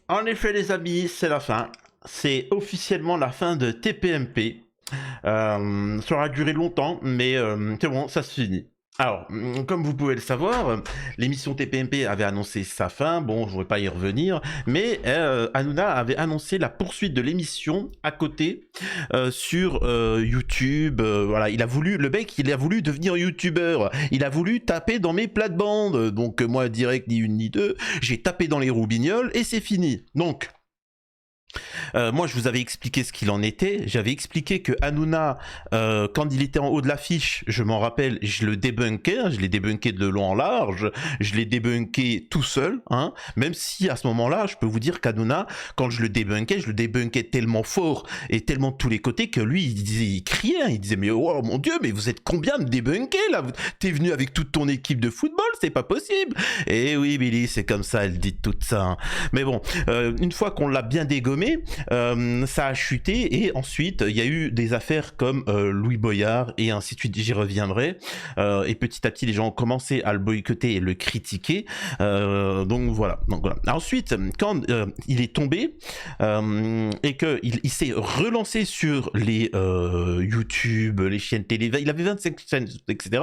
En effet, les amis, c'est la fin. C'est officiellement la fin de TPMP. Ça aura duré longtemps, mais c'est bon, ça se finit. Alors, comme vous pouvez le savoir, l'émission TPMP avait annoncé sa fin, bon, je ne voudrais pas y revenir, mais Hanouna avait annoncé la poursuite de l'émission à côté sur YouTube. Voilà, le mec, il a voulu devenir YouTubeur. Il a voulu taper dans mes plates-bandes. Donc, moi, direct, ni une ni deux, j'ai tapé dans les roubignoles et c'est fini. Donc, moi, je vous avais expliqué ce qu'il en était. J'avais expliqué que Hanouna, quand il était en haut de l'affiche, je m'en rappelle, je le débunkais, hein, je l'ai débunké de long en large, je l'ai débunké tout seul, hein, même si à ce moment-là, je peux vous dire qu'Hanouna, quand je le débunkais tellement fort et tellement de tous les côtés que lui, il criait, hein, il disait mais oh mon Dieu, mais vous êtes combien de débunker là? T'es venu avec toute ton équipe de football, c'est pas possible. Et oui, Billy, c'est comme ça, elle dit tout ça. Hein. Mais bon, une fois qu'on l'a bien dégommé, ça a chuté et ensuite il y a eu des affaires comme Louis Boyard et ainsi de suite, j'y reviendrai. Et petit à petit, les gens ont commencé à le boycotter et le critiquer. Donc voilà. Ensuite, quand il est tombé et qu'il s'est relancé sur les YouTube, les chaînes télé, il avait 25 chaînes, etc.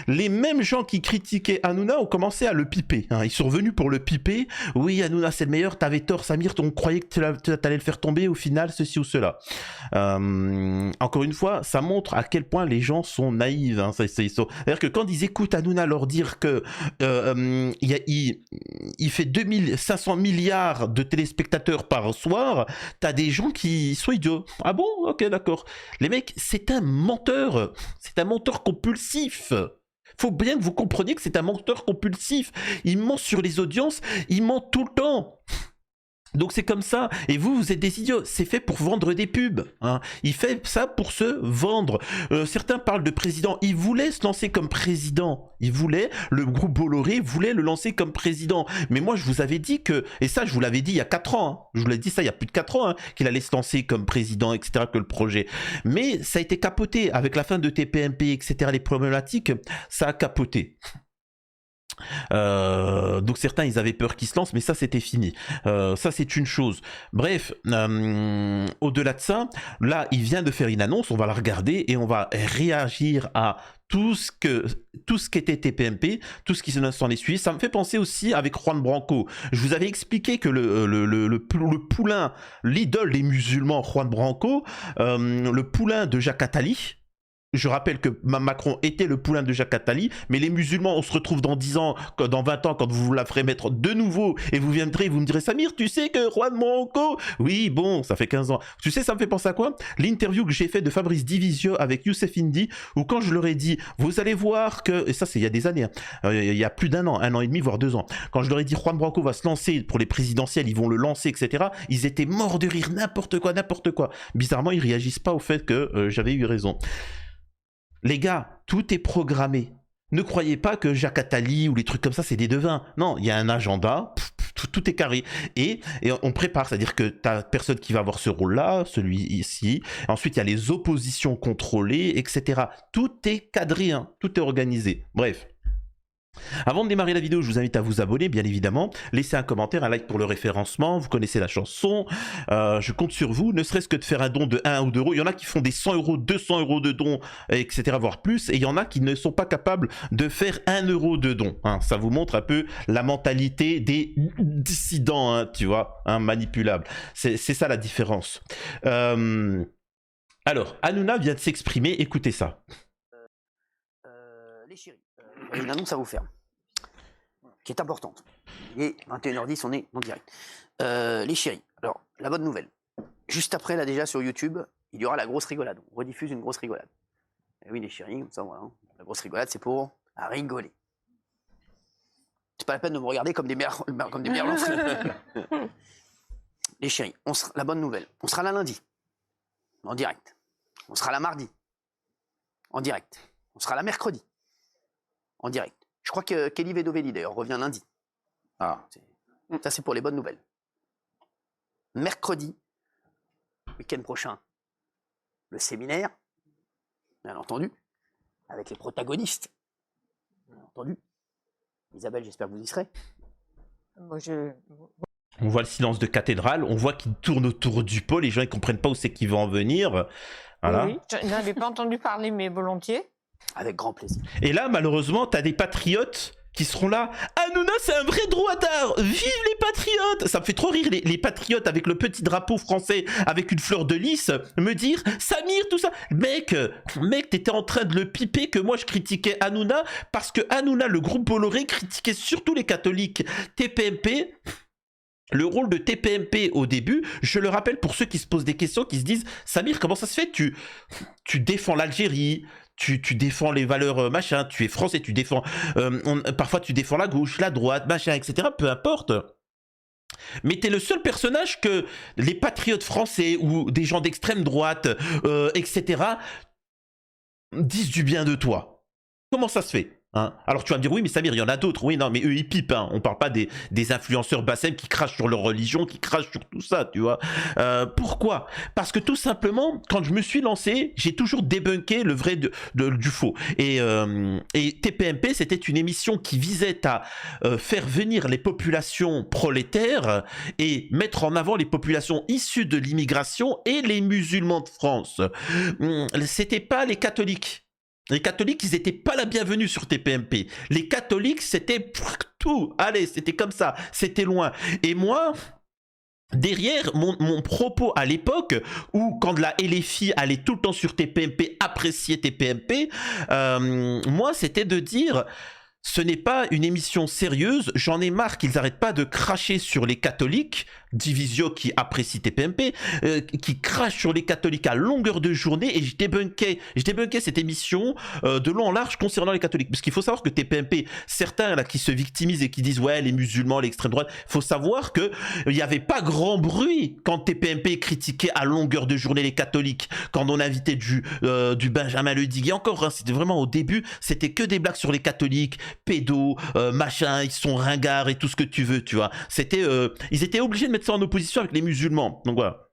Les mêmes gens qui critiquaient Hanouna ont commencé à le piper. Hein. Ils sont revenus pour le piper. Oui, Hanouna, c'est le meilleur. T'avais tort, Samir. On croyait que tu allais le faire tomber. Au final, ceci ou cela. Encore une fois, ça montre à quel point les gens sont naïfs. Hein. C'est-à-dire que quand ils écoutent Hanouna leur dire que il fait 2500 milliards de téléspectateurs par soir, t'as des gens qui sont idiots. Ah bon? Ok, d'accord. Les mecs, c'est un menteur. C'est un menteur compulsif. Faut bien que vous compreniez que c'est un menteur compulsif. Il ment sur les audiences, il ment tout le temps. Donc c'est comme ça. Et vous, vous êtes des idiots. C'est fait pour vendre des pubs. Hein. Il fait ça pour se vendre. Certains parlent de président. Il voulait se lancer comme président. Le groupe Bolloré voulait le lancer comme président. Mais moi, je vous avais dit que, et ça, je vous l'avais dit il y a 4 ans. Hein. Je vous l'ai dit ça il y a plus de 4 ans, hein, qu'il allait se lancer comme président, etc., que le projet. Mais ça a été capoté. Avec la fin de TPMP, etc., les problématiques, ça a capoté. Donc certains ils avaient peur qu'ils se lancent, mais ça c'était fini. Ça c'est une chose. Bref, au-delà de ça, là il vient de faire une annonce, on va la regarder et on va réagir à tout ce qu'était TPMP, tout ce qui s'en est suivi. Ça me fait penser aussi avec Juan Branco. Je vous avais expliqué que le poulain, l'idole des musulmans, Juan Branco, le poulain de Jacques Attali. Je rappelle que Macron était le poulain de Jacques Attali, mais les musulmans, on se retrouve dans 10 ans, dans 20 ans, quand vous la ferez mettre de nouveau, et vous viendrez, vous me direz, Samir, tu sais que Juan Branco, oui, bon, ça fait 15 ans. Tu sais, ça me fait penser à quoi? L'interview que j'ai fait de Fabrice Divisio avec Youssef Indy, où quand je leur ai dit, vous allez voir que, et ça c'est il y a des années, hein, il y a plus d'un an et demi, voire 2 ans, quand je leur ai dit, Juan Branco va se lancer pour les présidentielles, ils vont le lancer, etc., ils étaient morts de rire, n'importe quoi, n'importe quoi. Bizarrement, ils réagissent pas au fait que j'avais eu raison. Les gars, tout est programmé. Ne croyez pas que Jacques Attali ou les trucs comme ça, c'est des devins. Non, il y a un agenda, tout est carré. Et on prépare, c'est-à-dire que tu as personne qui va avoir ce rôle-là, celui ici. Ensuite, il y a les oppositions contrôlées, etc. Tout est cadré, hein, tout est organisé. Bref. Avant de démarrer la vidéo, je vous invite à vous abonner, bien évidemment. Laissez un commentaire, un like pour le référencement. Vous connaissez la chanson. Je compte sur vous, ne serait-ce que de faire un don de 1 ou 2 euros. Il y en a qui font des 100 euros, 200 euros de dons, etc., voire plus. Et il y en a qui ne sont pas capables de faire 1 euro de don. Hein. Ça vous montre un peu la mentalité des dissidents, hein, tu vois, hein, manipulables. C'est ça la différence. Alors, Hanouna vient de s'exprimer. Écoutez ça. Les chéris, j'ai une annonce à vous faire, qui est importante. Il est 21h10, on est en direct. Les chéris, alors, la bonne nouvelle. Juste après, là, déjà, sur YouTube, il y aura la grosse rigolade. On rediffuse une grosse rigolade. Et oui, les chéris, comme ça, voilà. La grosse rigolade, c'est pour rigoler. C'est pas la peine de me regarder comme des merlons. Les chéris, la bonne nouvelle. On sera là lundi, en direct. On sera là mardi, en direct. On sera là mercredi, en direct. Je crois que Kelly Vedovelli, d'ailleurs, revient lundi. Ah, ça, c'est pour les bonnes nouvelles. Mercredi, week-end prochain, le séminaire, bien entendu, avec les protagonistes, bien entendu. Isabelle, j'espère que vous y serez. Moi, je... On voit le silence de cathédrale, on voit qu'il tourne autour du pot, les gens ils comprennent pas où c'est qu'il va en venir. Voilà. Oui, je n'avais pas entendu parler, mais volontiers. Avec grand plaisir. Et là, malheureusement, t'as des patriotes qui seront là. Hanouna, c'est un vrai droitard. Vive les patriotes. Ça me fait trop rire, les patriotes avec le petit drapeau français, avec une fleur de lys, me dire, Samir, tout ça. Mec, t'étais en train de le piper que moi, je critiquais Hanouna, parce que Hanouna, le groupe Bolloré, critiquait surtout les catholiques. TPMP... Le rôle de TPMP au début, je le rappelle pour ceux qui se posent des questions, qui se disent « Samir, comment ça se fait tu défends l'Algérie, tu défends les valeurs machin, tu es français, tu défends... parfois tu défends la gauche, la droite, machin, etc. Peu importe. Mais t'es le seul personnage que les patriotes français ou des gens d'extrême droite, etc. disent du bien de toi. Comment ça se fait ? Hein. Alors tu vas me dire oui mais Samir il y en a d'autres, oui non mais eux ils pipent, hein. On parle pas des influenceurs bassem qui crachent sur leur religion, qui crachent sur tout ça, tu vois. Pourquoi ? Parce que tout simplement quand je me suis lancé j'ai toujours débunké le vrai du faux et TPMP c'était une émission qui visait à faire venir les populations prolétaires et mettre en avant les populations issues de l'immigration et les musulmans de France. C'était pas les catholiques. Les catholiques, ils n'étaient pas la bienvenue sur TPMP. Les catholiques, c'était tout. Allez, c'était comme ça. C'était loin. Et moi, derrière, mon propos à l'époque, où quand la LFI allait tout le temps sur TPMP, apprécier TPMP, moi, c'était de dire... Ce n'est pas une émission sérieuse, j'en ai marre qu'ils n'arrêtent pas de cracher sur les catholiques, Divisio qui apprécie TPMP, qui crache sur les catholiques à longueur de journée et je débunkais cette émission de long en large concernant les catholiques. Parce qu'il faut savoir que TPMP, certains là qui se victimisent et qui disent ouais les musulmans, l'extrême droite, il faut savoir qu'il n'y avait pas grand bruit quand TPMP critiquait à longueur de journée les catholiques, quand on invitait du Benjamin Ledigue. Et encore, hein, c'était vraiment au début, c'était que des blagues sur les catholiques, pédos, machin, ils sont ringards et tout ce que tu veux, tu vois. C'était, ils étaient obligés de mettre ça en opposition avec les musulmans. Donc voilà.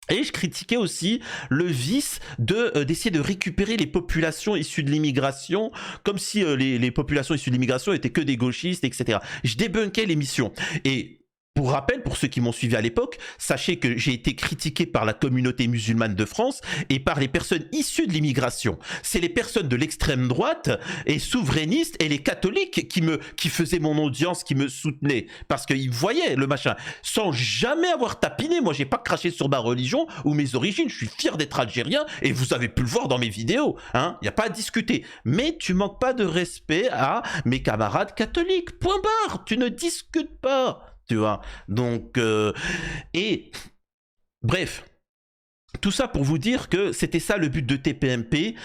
Et je critiquais aussi le vice d'essayer de récupérer les populations issues de l'immigration, comme si les populations issues de l'immigration étaient que des gauchistes, etc. Je débunkais l'émission. Et pour rappel, pour ceux qui m'ont suivi à l'époque, sachez que j'ai été critiqué par la communauté musulmane de France et par les personnes issues de l'immigration. C'est les personnes de l'extrême droite et souverainistes et les catholiques qui faisaient mon audience, qui me soutenaient. Parce qu'ils voyaient le machin. Sans jamais avoir tapiné. Moi, j'ai pas craché sur ma religion ou mes origines. Je suis fier d'être algérien et vous avez pu le voir dans mes vidéos. Hein, y a pas à discuter. Mais tu manques pas de respect à mes camarades catholiques. Point barre. Tu ne discutes pas. Tu vois, donc et bref, tout ça pour vous dire que c'était ça le but de TPMP.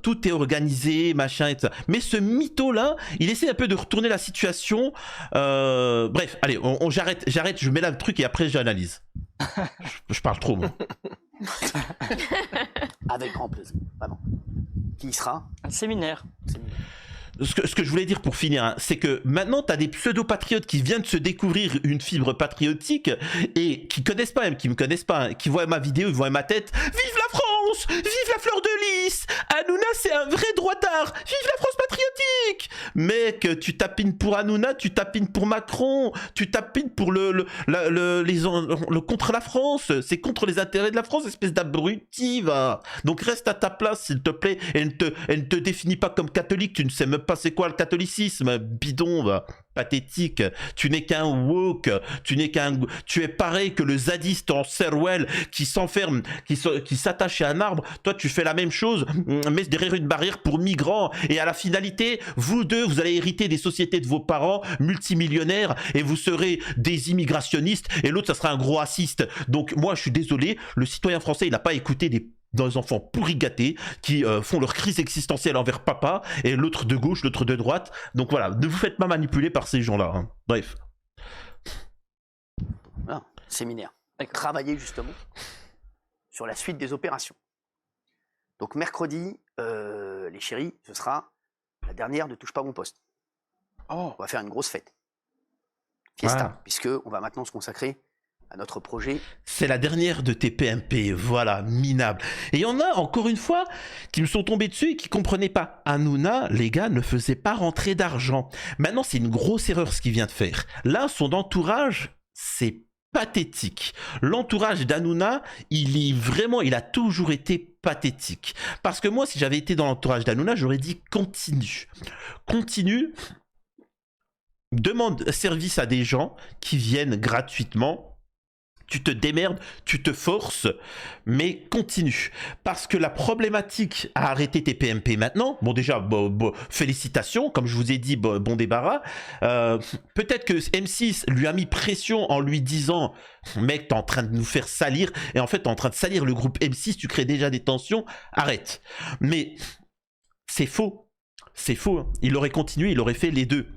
Tout est organisé, machin et tout ça. Mais ce mytho là, il essaie un peu de retourner la situation. Bref, allez, j'arrête, je mets là le truc et après j'analyse. je parle trop moi. Avec grand plaisir, vraiment. Qui y sera ? Un séminaire. Ce que je voulais dire pour finir, hein, c'est que maintenant, tu as des pseudo-patriotes qui viennent de se découvrir une fibre patriotique et qui connaissent pas, même qui me connaissent pas, hein, qui voient ma vidéo, ils voient ma tête. Vive la France! Vive la fleur de lys! Hanouna, c'est un vrai droitard! Vive la France patriotique! Mec, tu tapines pour Hanouna, tu tapines pour Macron, tu tapines pour le contre la France. C'est contre les intérêts de la France, espèce d'abruti, va. Donc reste à ta place, s'il te plaît, et ne te définis pas comme catholique, tu ne sais même pas c'est quoi le catholicisme, bidon, va. Pathétique, tu n'es qu'un woke, tu es pareil que le zadiste en Serwell qui s'enferme, qui s'attache à un arbre. Toi tu fais la même chose, mais derrière une barrière pour migrants, et à la finalité vous deux vous allez hériter des sociétés de vos parents multimillionnaires et vous serez des immigrationnistes et l'autre ça sera un gros raciste. Donc moi je suis désolé, le citoyen français il n'a pas écouté des enfants pourri gâtés qui font leur crise existentielle envers papa et l'autre de gauche, l'autre de droite. Donc voilà, ne vous faites pas manipuler par ces gens-là. Hein. Bref. Ah, séminaire. Travailler justement sur la suite des opérations. Donc mercredi, les chéris, ce sera la dernière de Touche pas mon poste. Oh. On va faire une grosse fête. Fiesta, puisque on va maintenant se consacrer à notre projet. C'est la dernière de TPMP, voilà, minable. Et il y en a, encore une fois, qui me sont tombés dessus et qui comprenaient pas. Hanouna, les gars, ne faisait pas rentrer d'argent. Maintenant, c'est une grosse erreur ce qu'il vient de faire. Là, son entourage, c'est pathétique. L'entourage d'Hanouna, il a toujours été pathétique. Parce que moi, si j'avais été dans l'entourage d'Hanouna, j'aurais dit continue. Continue. Demande service à des gens qui viennent gratuitement. Tu te démerdes, tu te forces, mais continue. Parce que la problématique à arrêter tes PMP maintenant, bon déjà, félicitations, comme je vous ai dit, bon débarras. Peut-être que M6 lui a mis pression en lui disant « Mec, t'es en train de nous faire salir, et en fait, t'es en train de salir le groupe M6, tu crées déjà des tensions, arrête. » Mais c'est faux, hein. Il aurait continué, il aurait fait les deux.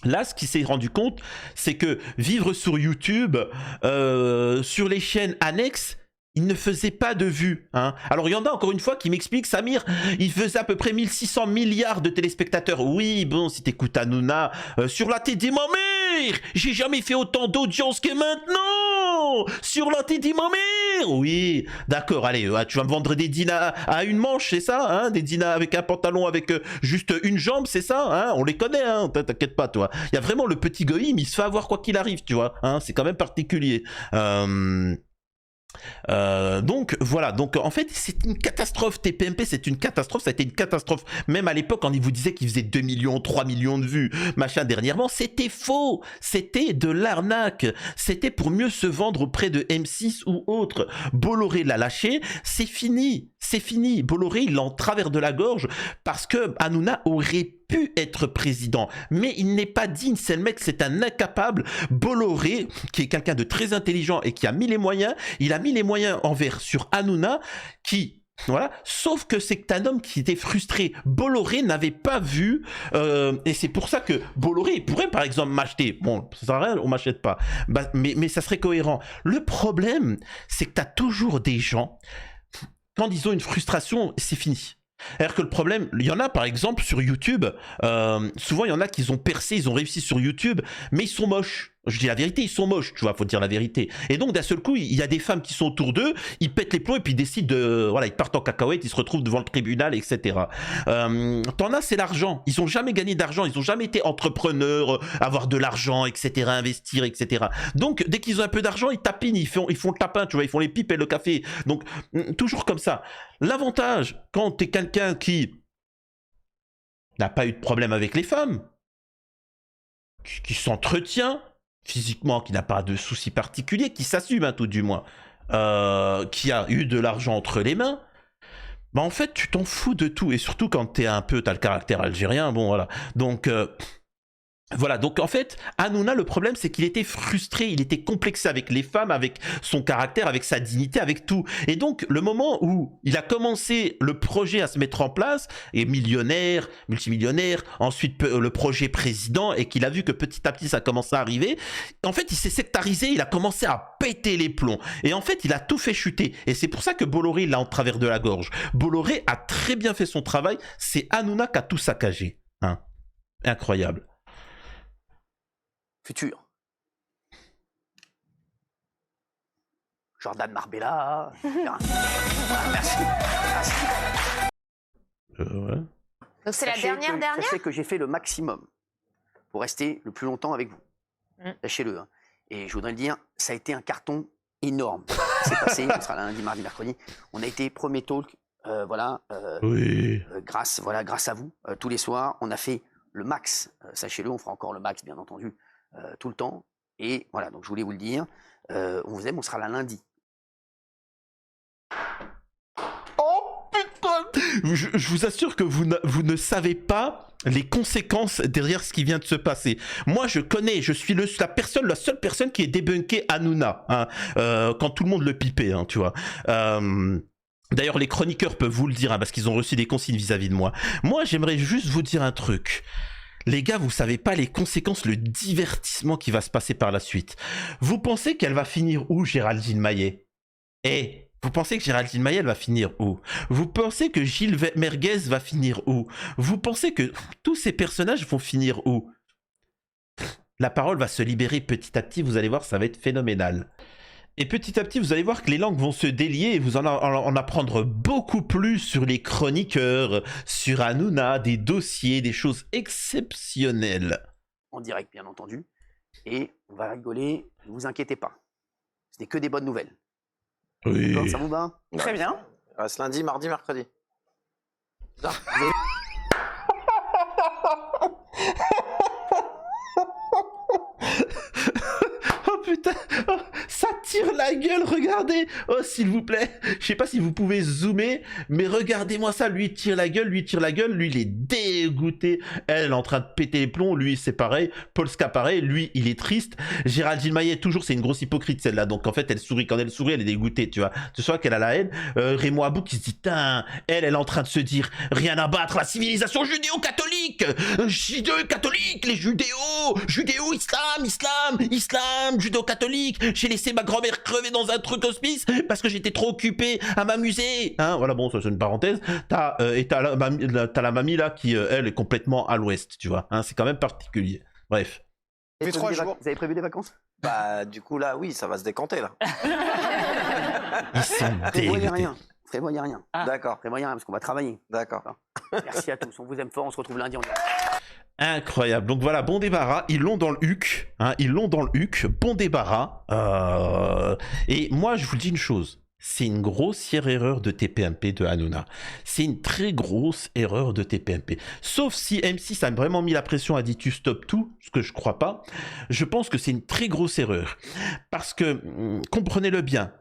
Là, ce qu'il s'est rendu compte, c'est que vivre sur YouTube, sur les chaînes annexes, il ne faisait pas de vues. Hein. Alors, il y en a encore une fois qui m'expliquent, Samir, il faisait à peu près 1600 milliards de téléspectateurs. Oui, bon, si t'écoutes Hanouna, sur la télé, ma mère, j'ai jamais fait autant d'audience que maintenant. Sur la télé, ma mère. Oui, d'accord, allez, tu vas me vendre des dinas à une manche, c'est ça, hein, des dinas avec un pantalon avec juste une jambe, c'est ça, hein, on les connaît, hein, t'inquiète pas, toi. Il y a vraiment le petit goïm, il se fait avoir quoi qu'il arrive, tu vois, hein, c'est quand même particulier. Donc voilà, donc en fait c'est une catastrophe. TPMP c'est une catastrophe, ça a été une catastrophe même à l'époque quand il vous disait qu'il faisait 2 millions, 3 millions de vues, machin dernièrement, c'était faux, c'était de l'arnaque, c'était pour mieux se vendre auprès de M6 ou autre. Bolloré l'a lâché, c'est fini, Bolloré il en travers de la gorge parce que Hanouna aurait pu être président, mais il n'est pas digne, c'est le mec, c'est un incapable. Bolloré, qui est quelqu'un de très intelligent et qui a mis les moyens, il a mis les moyens envers sur Hanouna, qui, voilà, sauf que c'est un homme qui était frustré. Bolloré n'avait pas vu, et c'est pour ça que Bolloré, il pourrait par exemple m'acheter, bon, ça sert à rien, on m'achète pas, bah, mais ça serait cohérent. Le problème, c'est que tu as toujours des gens, quand ils ont une frustration, c'est fini. C'est-à-dire que le problème, il y en a par exemple sur YouTube, souvent il y en a qui ont percé, ils ont réussi sur YouTube, mais ils sont moches. Je dis la vérité, ils sont moches, tu vois, faut dire la vérité. Et donc d'un seul coup, il y a des femmes qui sont autour d'eux, ils pètent les plombs et puis ils décident de... Voilà, ils partent en cacahuète, ils se retrouvent devant le tribunal, etc. T'en as, c'est l'argent. Ils ont jamais gagné d'argent, ils ont jamais été entrepreneurs, avoir de l'argent, etc., investir, etc. Donc dès qu'ils ont un peu d'argent, ils tapinent, ils font le tapin, tu vois, ils font les pipes et le café. Donc toujours comme ça. L'avantage, quand t'es quelqu'un qui n'a pas eu de problème avec les femmes, qui s'entretient physiquement, qui n'a pas de soucis particuliers, qui s'assume hein, tout du moins, qui a eu de l'argent entre les mains, bah en fait tu t'en fous de tout, et surtout quand t'as le caractère algérien, bon voilà, donc voilà, donc en fait, Hanouna, le problème, c'est qu'il était frustré, il était complexé avec les femmes, avec son caractère, avec sa dignité, avec tout. Et donc, le moment où il a commencé le projet à se mettre en place, et millionnaire, multimillionnaire, ensuite le projet président, et qu'il a vu que petit à petit ça commençait à arriver, en fait, il s'est sectarisé, il a commencé à péter les plombs. Et en fait, il a tout fait chuter. Et c'est pour ça que Bolloré l'a en travers de la gorge. Bolloré a très bien fait son travail, c'est Hanouna qui a tout saccagé. Hein. Incroyable. Futur. Jordan Marbella. Voilà, merci. Ouais. Donc c'est la dernière. Sachez que j'ai fait le maximum pour rester le plus longtemps avec vous. Sachez-le. Hein. Et je voudrais le dire, ça a été un carton énorme. C'est passé, on sera lundi, mardi, mercredi. On a été premier talk, voilà. Oui. Grâce à vous, tous les soirs, on a fait le max. Sachez-le, on fera encore le max, bien entendu. Tout le temps. Et voilà, donc je voulais vous le dire. On vous aime, on sera là lundi. Oh putain! Je vous assure que vous ne savez pas les conséquences derrière ce qui vient de se passer. Moi, je suis la seule personne qui est débunké Hanouna, hein, quand tout le monde le pipait, hein, tu vois. D'ailleurs, les chroniqueurs peuvent vous le dire, hein, parce qu'ils ont reçu des consignes vis-à-vis de moi. Moi, j'aimerais juste vous dire un truc. Les gars, vous savez pas les conséquences, le divertissement qui va se passer par la suite. Vous pensez qu'elle va finir où, Géraldine Maillet? Eh, vous pensez que Géraldine Maillet, elle va finir où? Vous pensez que Gilles Merguez va finir où? Vous pensez que tous ces personnages vont finir où? la parole va se libérer petit à petit, vous allez voir, ça va être phénoménal. Et petit à petit, vous allez voir que les langues vont se délier et vous en apprendre beaucoup plus sur les chroniqueurs, sur Hanouna, des dossiers, des choses exceptionnelles. En direct, bien entendu. Et on va rigoler, ne vous inquiétez pas. Ce n'est que des bonnes nouvelles. Oui. D'accord, ça vous va? Très bien. Ce lundi, mardi, mercredi. Ça, vous avez- Oh putain, oh, ça tire la gueule, regardez. Oh s'il vous plaît, je sais pas si vous pouvez zoomer, mais regardez-moi ça, lui tire la gueule, lui il est dégoûté, elle est en train de péter les plombs, lui c'est pareil, Polska pareil, lui il est triste, Géraldine Maillet toujours, c'est une grosse hypocrite celle-là, donc en fait elle sourit, quand elle sourit elle est dégoûtée, tu vois, tu sens qu'elle a la haine. Raymond Abou qui se dit, tain, elle est en train de se dire, rien à battre, la civilisation judéo-catholique, judéo-catholique, les islam, judéo-catholique, j'ai laissé ma grand-mère crever dans un truc hospice parce que j'étais trop occupé à m'amuser, hein, voilà, bon, ça c'est une parenthèse. T'as la mamie là qui, elle, est complètement à l'ouest, tu vois, hein, c'est quand même particulier. Bref. fait 3 jours. Vous avez prévu des vacances? Bah, du coup, là, oui, ça va se décanter, là. Ils sont Prévoyez dégoûtés. rien. Prévoyez rien. Ah. D'accord, Prévoyez rien parce qu'on va travailler. d'accord. Merci à tous. On vous aime fort. On se retrouve lundi en direct. Incroyable. Donc voilà, bon débarras. Ils l'ont dans le huc. Hein, ils l'ont dans le huc. Bon débarras. Et moi, je vous dis une chose. C'est une grossière erreur de TPMP de Hanouna. C'est une très grosse erreur de TPMP. Sauf si M6 a vraiment mis la pression, a dit tu stoppes tout, ce que je crois pas. Je pense que c'est une très grosse erreur. Parce que, comprenez-le bien,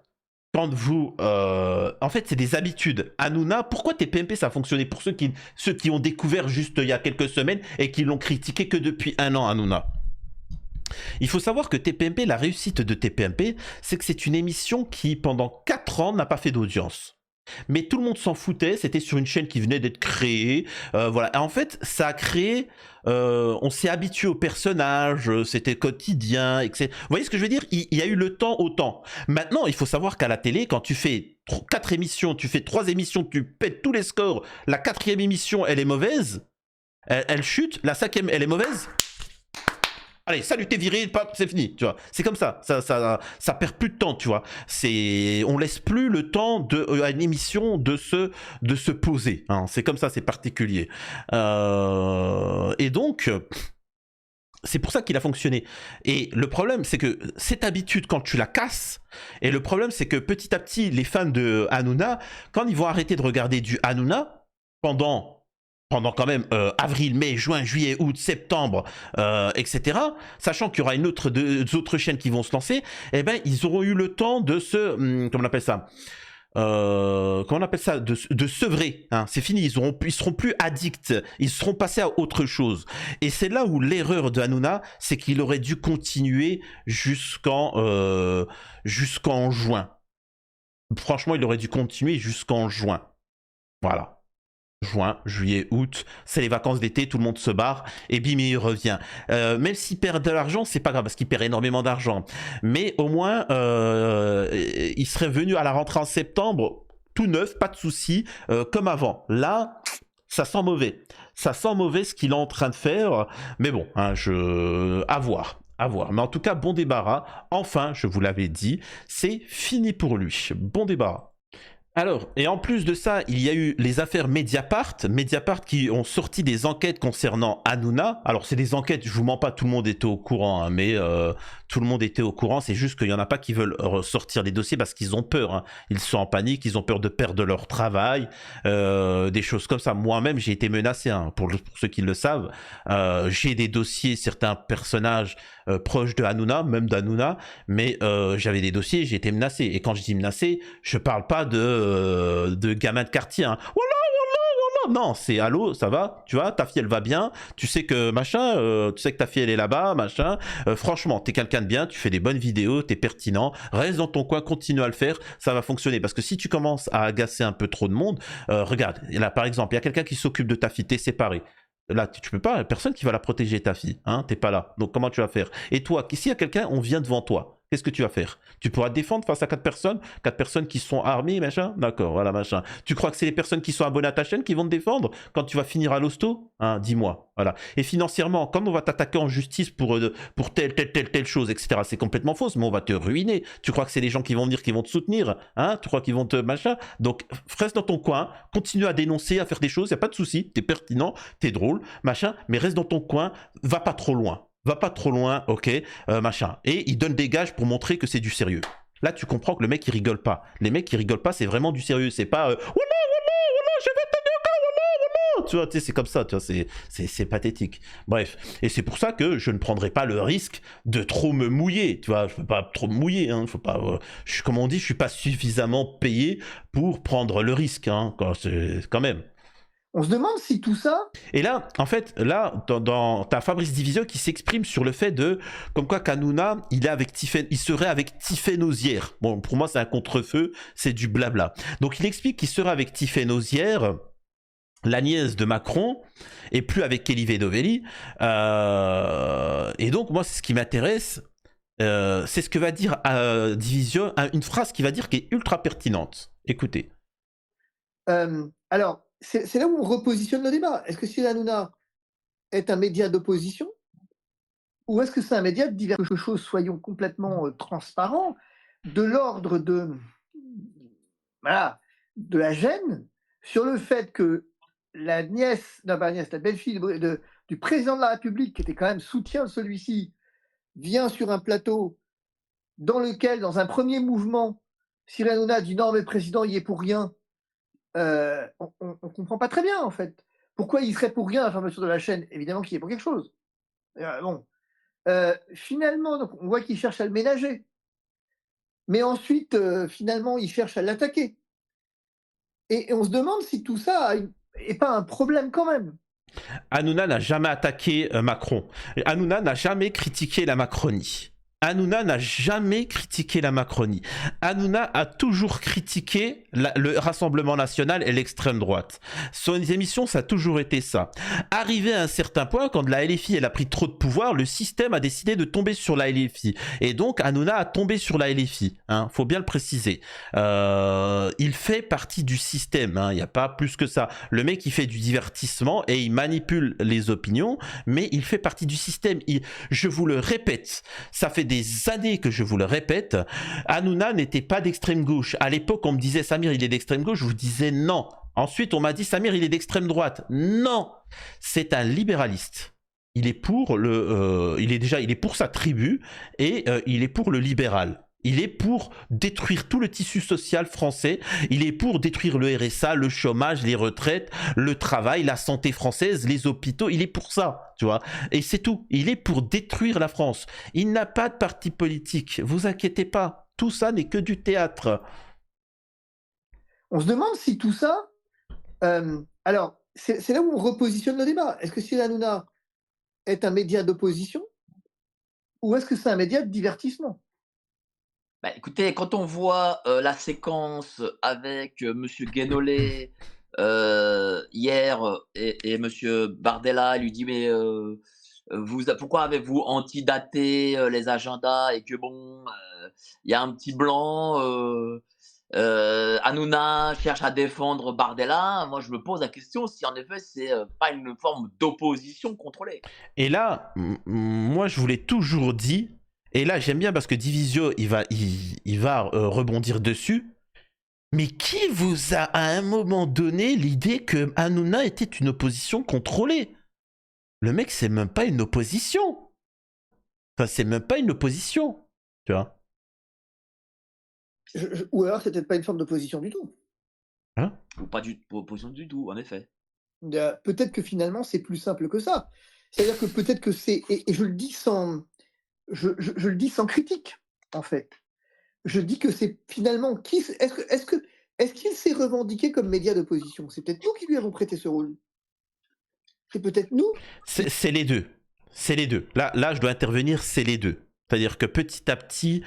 quand vous... en fait, c'est des habitudes. Hanouna, pourquoi TPMP ça a fonctionné? Pour ceux qui ont découvert juste il y a quelques semaines et qui l'ont critiqué que depuis 1 an, Hanouna. Il faut savoir que TPMP, la réussite de TPMP, c'est que c'est une émission qui, pendant 4 ans, n'a pas fait d'audience. Mais tout le monde s'en foutait, c'était sur une chaîne qui venait d'être créée. Voilà. Et en fait, ça a créé... on s'est habitué aux personnages, c'était quotidien, etc. Vous voyez ce que je veux dire? Il y a eu le temps au temps. Maintenant, il faut savoir qu'à la télé, quand tu fais 4 émissions, tu fais 3 émissions, tu pètes tous les scores, la 4e émission, elle est mauvaise, elle chute, la 5e, elle est mauvaise. Allez, salut, t'es viré, c'est fini, tu vois. C'est comme ça perd plus de temps, tu vois. On laisse plus le temps à une émission de se poser. Hein. C'est comme ça, c'est particulier. Et donc, c'est pour ça qu'il a fonctionné. Et le problème, c'est que cette habitude, quand tu la casses, et le problème, c'est que petit à petit, les fans de Hanouna, quand ils vont arrêter de regarder du Hanouna, pendant quand même avril, mai, juin, juillet, août, septembre, etc., sachant qu'il y aura deux autres chaînes qui vont se lancer, eh ben, ils auront eu le temps de comment on appelle ça, de sevrer, hein. C'est fini, ils seront plus addicts, ils seront passés à autre chose. Et c'est là où l'erreur de Hanouna, c'est qu'il aurait dû continuer jusqu'en juin. Franchement, il aurait dû continuer jusqu'en juin. Voilà. Juin, juillet, août, c'est les vacances d'été, tout le monde se barre, et bim, il revient. Même s'il perd de l'argent, c'est pas grave, parce qu'il perd énormément d'argent. Mais au moins, il serait venu à la rentrée en septembre, tout neuf, pas de souci, comme avant. Là, ça sent mauvais. Ça sent mauvais ce qu'il est en train de faire, mais bon, hein, à voir. À voir. Mais en tout cas, bon débarras. Enfin, je vous l'avais dit, c'est fini pour lui. Bon débarras. Alors, et en plus de ça, il y a eu les affaires Mediapart qui ont sorti des enquêtes concernant Hanouna. Alors, c'est des enquêtes, je vous mens pas, tout le monde était au courant, hein, mais tout le monde était au courant, c'est juste qu'il y en a pas qui veulent sortir les dossiers parce qu'ils ont peur, hein. Ils sont en panique, ils ont peur de perdre leur travail, des choses comme ça. Moi-même, j'ai été menacé, hein, pour ceux qui le savent. J'ai des dossiers, certains personnages proches de Hanouna, même d'Hanouna, mais j'avais des dossiers, j'ai été menacé. Et quand je dis menacé, je parle pas de gamins de quartier, hein. Non, c'est allô, ça va, tu vois, ta fille elle va bien, tu sais que machin, tu sais que ta fille elle est là-bas, machin, franchement, t'es quelqu'un de bien, tu fais des bonnes vidéos, t'es pertinent, reste dans ton coin, continue à le faire, ça va fonctionner. Parce que si tu commences à agacer un peu trop de monde, regarde, là par exemple, il y a quelqu'un qui s'occupe de ta fille, t'es séparé. Là, tu peux pas, personne qui va la protéger ta fille, hein, t'es pas là. Donc comment tu vas faire? Et toi, s'il y a quelqu'un, on vient devant toi. qu'est-ce que tu vas faire? Tu pourras te défendre face à 4 personnes qui sont armées, machin? D'accord, voilà, machin. Tu crois que c'est les personnes qui sont abonnées à ta chaîne qui vont te défendre quand tu vas finir à l'hosto? Hein, dis-moi, voilà. Et financièrement, quand on va t'attaquer en justice pour telle chose, etc., c'est complètement fausse, mais on va te ruiner. Tu crois que c'est les gens qui vont venir, qui vont te soutenir? Hein? Tu crois qu'ils vont te machin? Donc, reste dans ton coin, continue à dénoncer, à faire des choses, y a pas de souci, t'es pertinent, t'es drôle, machin, mais reste dans ton coin, va pas trop loin. Va pas trop loin, ok, machin. Et il donne des gages pour montrer que c'est du sérieux. Là, tu comprends que le mec, il rigole pas. Les mecs qui rigolent pas, c'est vraiment du sérieux. C'est pas Wallah, je vais te dire Wallah. Tu vois, tu sais, c'est comme ça, tu vois, c'est pathétique. Bref. Et c'est pour ça que je ne prendrai pas le risque de trop me mouiller. Tu vois, je peux pas trop me mouiller, hein. Faut pas, comme on dit, je suis pas suffisamment payé pour prendre le risque, hein, quand même. On se demande si tout ça... Et là, en fait, là, t'as Fabrice Divisio qui s'exprime sur le fait de, comme quoi Hanouna, il serait avec Tiffaine Ozière. Bon, pour moi, c'est un contre-feu, c'est du blabla. Donc, il explique qu'il serait avec Tiffaine Ozière, la nièce de Macron, et plus avec Kelly Vedovelli. Et donc, moi, c'est ce qui m'intéresse. C'est ce que va dire Divisio, une phrase qui va dire qui est ultra pertinente. Écoutez. Alors, c'est là où on repositionne le débat. Est-ce que Cyril Hanouna est un média d'opposition ou est-ce que c'est un média de diverses choses, soyons complètement transparents, de l'ordre de la gêne sur le fait que la belle-fille du président de la République, qui était quand même soutien de celui-ci, vient sur un plateau dans lequel, dans un premier mouvement, Cyril Hanouna dit non mais le président il est pour rien. On ne comprend pas très bien, en fait. Pourquoi il serait pour rien à la fermeture de la chaîne? Évidemment qu'il est pour quelque chose. Finalement, donc, on voit qu'il cherche à le ménager. Mais ensuite, finalement, il cherche à l'attaquer. Et on se demande si tout ça n'est pas un problème quand même. Hanouna n'a jamais attaqué Macron. Hanouna n'a jamais critiqué la Macronie. Hanouna n'a jamais critiqué la Macronie. Hanouna a toujours critiqué le Rassemblement National et l'extrême droite. Son émission, ça a toujours été ça. Arrivé à un certain point, quand la LFI elle a pris trop de pouvoir, le système a décidé de tomber sur la LFI. Et donc, Hanouna a tombé sur la LFI. Hein, faut bien le préciser. Il fait partie du système. Hein, il n'y a pas plus que ça. Le mec, il fait du divertissement et il manipule les opinions, mais il fait partie du système. Je vous le répète, ça fait des années que je vous le répète, Hanouna n'était pas d'extrême gauche. À l'époque, on me disait Samir, il est d'extrême gauche, je vous disais non. Ensuite, on m'a dit Samir, il est d'extrême droite. Non, c'est un libéraliste. Il est pour il est pour sa tribu et il est pour le libéral. Il est pour détruire tout le tissu social français. Il est pour détruire le RSA, le chômage, les retraites, le travail, la santé française, les hôpitaux. Il est pour ça, tu vois. Et c'est tout. Il est pour détruire la France. Il n'a pas de parti politique. Vous inquiétez pas. Tout ça n'est que du théâtre. On se demande si tout ça... alors, c'est là où on repositionne le débat. Est-ce que Cyril Hanouna est un média d'opposition ou est-ce que c'est un média de divertissement? Bah, écoutez, quand on voit la séquence avec Monsieur Guénolé hier et Monsieur Bardella, il lui dit mais pourquoi avez-vous antidaté les agendas et que bon, il y a un petit blanc. Hanouna cherche à défendre Bardella. Moi, je me pose la question si en effet c'est pas une forme d'opposition contrôlée. Et là, moi, je vous l'ai toujours dit. Et là, j'aime bien parce que Divisio, il va rebondir dessus. Mais qui vous a, à un moment donné, l'idée que Hanouna était une opposition contrôlée? Le mec, c'est même pas une opposition. Enfin, c'est même pas une opposition. Tu vois? Ou alors, c'est peut-être pas une forme d'opposition du tout. Hein? Ou pas d'opposition du tout, en effet. Peut-être que finalement, c'est plus simple que ça. C'est-à-dire que peut-être que c'est... Et je le dis sans... Je le dis sans critique, en fait. Je dis que c'est finalement... Est-ce qu'il s'est revendiqué comme média d'opposition? C'est peut-être nous qui lui avons prêté ce rôle. C'est peut-être nous. C'est les deux. C'est les deux. Là, je dois intervenir, c'est les deux. C'est-à-dire que petit à petit,